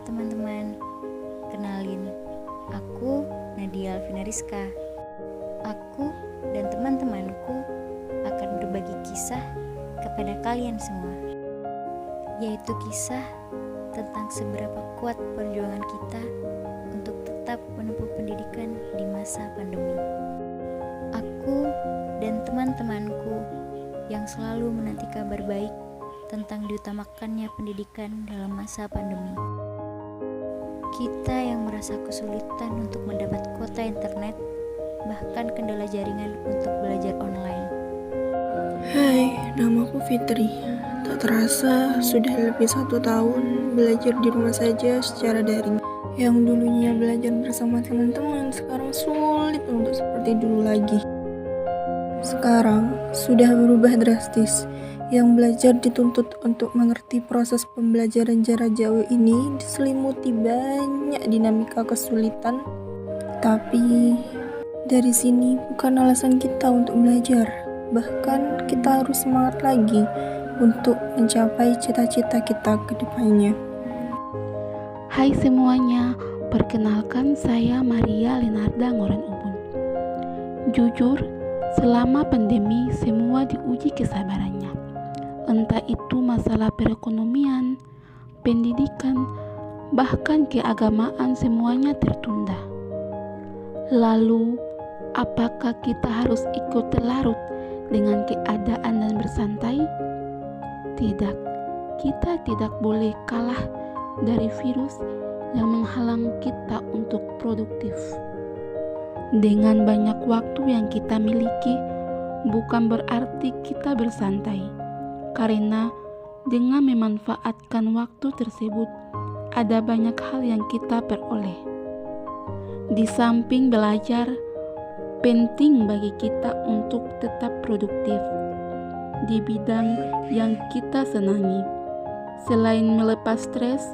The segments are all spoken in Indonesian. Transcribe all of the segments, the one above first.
teman-teman, kenalin, aku Nadia Alvina Rizka. Aku dan teman-temanku akan berbagi kisah kepada kalian semua, yaitu kisah tentang seberapa kuat perjuangan kita untuk tetap menempuh pendidikan di masa pandemi. Aku dan teman-temanku yang selalu menanti kabar baik tentang diutamakannya pendidikan dalam masa pandemi. Kita yang merasa kesulitan untuk mendapat kuota internet, bahkan kendala jaringan untuk belajar online. Hai, namaku Fitri. Tak terasa sudah lebih 1 tahun belajar di rumah saja secara daring. Yang dulunya belajar bersama teman-teman sekarang sulit untuk seperti dulu lagi. Sekarang sudah berubah drastis. Yang belajar dituntut untuk mengerti proses pembelajaran jarak jauh ini diselimuti banyak dinamika kesulitan. Tapi dari sini bukan alasan kita untuk belajar. Bahkan kita harus semangat lagi untuk mencapai cita-cita kita ke depannya. Hai semuanya, perkenalkan saya Maria Lenarda Ngoran Ubun. Jujur, selama pandemi semua diuji kesabarannya. Entah itu masalah perekonomian, pendidikan, bahkan keagamaan semuanya tertunda. Lalu, apakah kita harus ikut terlarut dengan keadaan dan bersantai? Tidak, kita tidak boleh kalah dari virus yang menghalang kita untuk produktif. Dengan banyak waktu yang kita miliki, bukan berarti kita bersantai. Karena dengan memanfaatkan waktu tersebut, ada banyak hal yang kita peroleh. Di samping belajar, penting bagi kita untuk tetap produktif di bidang yang kita senangi. Selain melepas stres,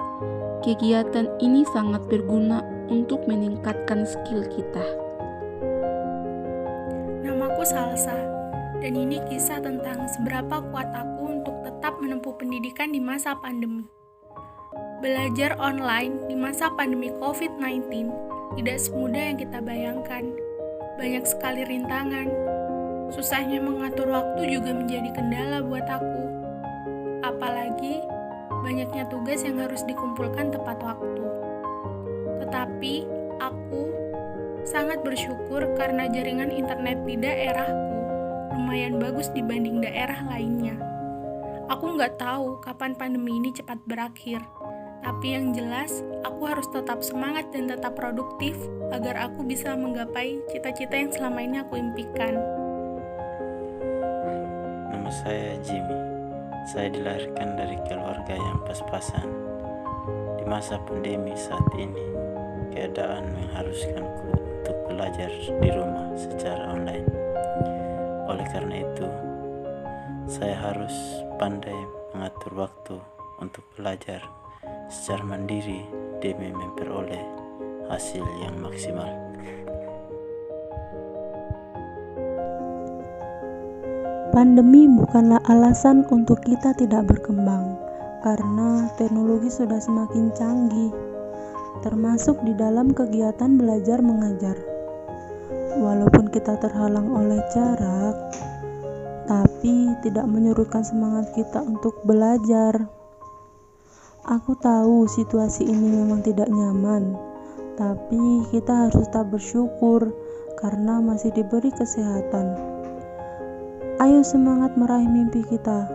kegiatan ini sangat berguna untuk meningkatkan skill kita. Namaku Salsa, dan ini kisah tentang seberapa kuat aku untuk tetap menempuh pendidikan di masa pandemi. Belajar online di masa pandemi COVID-19 tidak semudah yang kita bayangkan. Banyak sekali rintangan. Susahnya mengatur waktu juga menjadi kendala buat aku. Apalagi banyaknya tugas yang harus dikumpulkan tepat waktu. Tetapi aku sangat bersyukur karena jaringan internet di daerahku lumayan bagus dibanding daerah lainnya. Aku nggak tahu kapan pandemi ini cepat berakhir. Tapi yang jelas, aku harus tetap semangat dan tetap produktif agar aku bisa menggapai cita-cita yang selama ini aku impikan. Nama saya Jimmy. Saya dilahirkan dari keluarga yang pas-pasan. Di masa pandemi saat ini, keadaan mengharuskanku untuk belajar di rumah secara online. Oleh karena itu, saya harus pandai mengatur waktu untuk belajar secara mandiri demi memperoleh hasil yang maksimal. Pandemi bukanlah alasan untuk kita tidak berkembang, karena teknologi sudah semakin canggih, termasuk di dalam kegiatan belajar mengajar. Walaupun kita terhalang oleh jarak, tapi tidak menyurutkan semangat kita untuk belajar. Aku tahu situasi ini memang tidak nyaman, tapi kita harus tetap bersyukur karena masih diberi kesehatan. Ayo semangat meraih mimpi kita,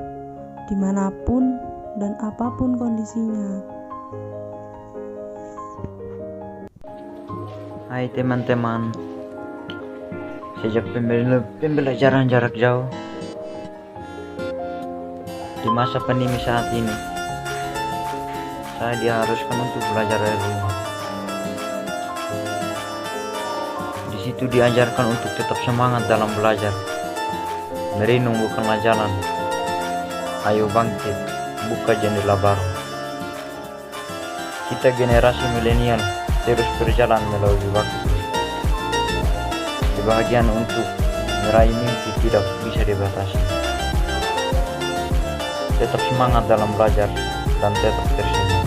dimanapun dan apapun kondisinya. Hai teman-teman, sejak pembelajaran jarak jauh di masa pandemi saat ini, saya diharuskan untuk belajar dari rumah. Di situ diajarkan untuk tetap semangat dalam belajar. Merenung bukanlah jalan. Ayo bangkit, buka jendela baru. Kita generasi milenial terus berjalan melalui waktu. Kebahagiaan untuk meraih mimpi tidak bisa dibatasi. Tetap semangat dalam belajar dan tetap tersenyum.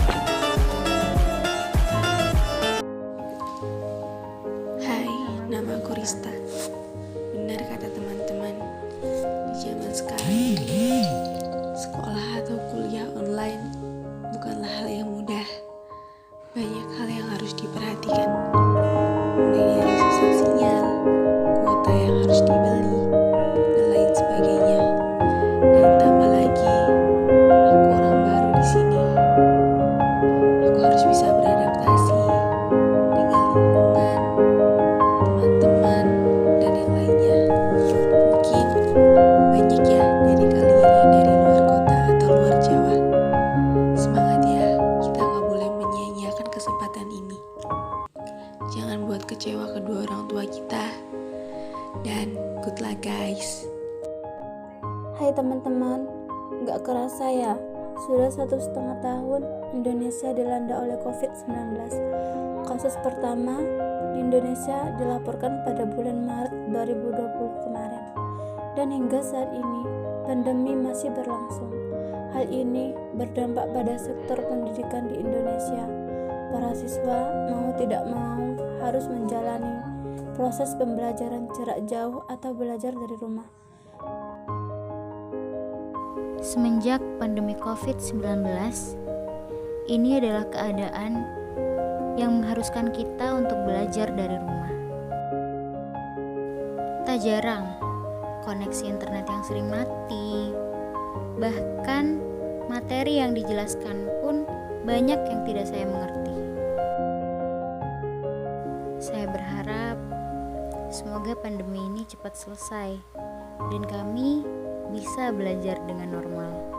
teman-teman, gak kerasa ya, sudah 1,5 tahun Indonesia dilanda oleh COVID-19. Kasus pertama di Indonesia dilaporkan pada bulan Maret 2020 kemarin. Dan hingga saat ini, pandemi masih berlangsung. Hal ini berdampak pada sektor pendidikan di Indonesia. Para siswa mau tidak mau harus menjalani proses pembelajaran jarak jauh atau belajar dari rumah. Semenjak pandemi COVID-19, ini adalah keadaan yang mengharuskan kita untuk belajar dari rumah. Tak jarang, koneksi internet yang sering mati, bahkan materi yang dijelaskan pun banyak yang tidak saya mengerti. Saya berharap semoga pandemi ini cepat selesai dan kami bisa belajar dengan normal.